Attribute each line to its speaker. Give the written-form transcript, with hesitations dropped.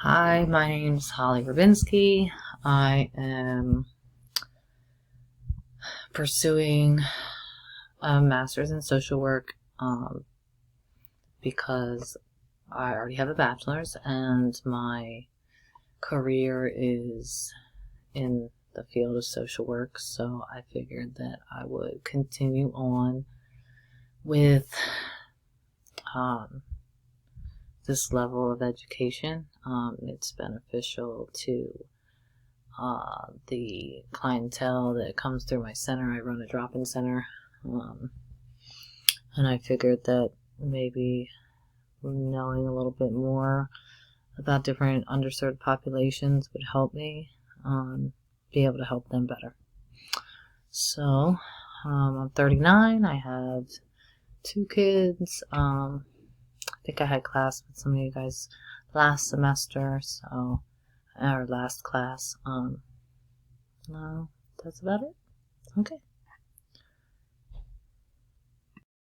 Speaker 1: Hi, my name's Holly Rabinski. I am pursuing a master's in social work because I already have a bachelor's and my career is in the field of social work, so I figured that I would continue on with this level of education. It's beneficial to the clientele that comes through my center. I run a drop-in center, and I figured that maybe knowing a little bit more about different underserved populations would help me be able to help them better. So I'm 39. I have 2 kids. I think I had class with some of you guys last semester, so our last class. No, that's about it. Okay.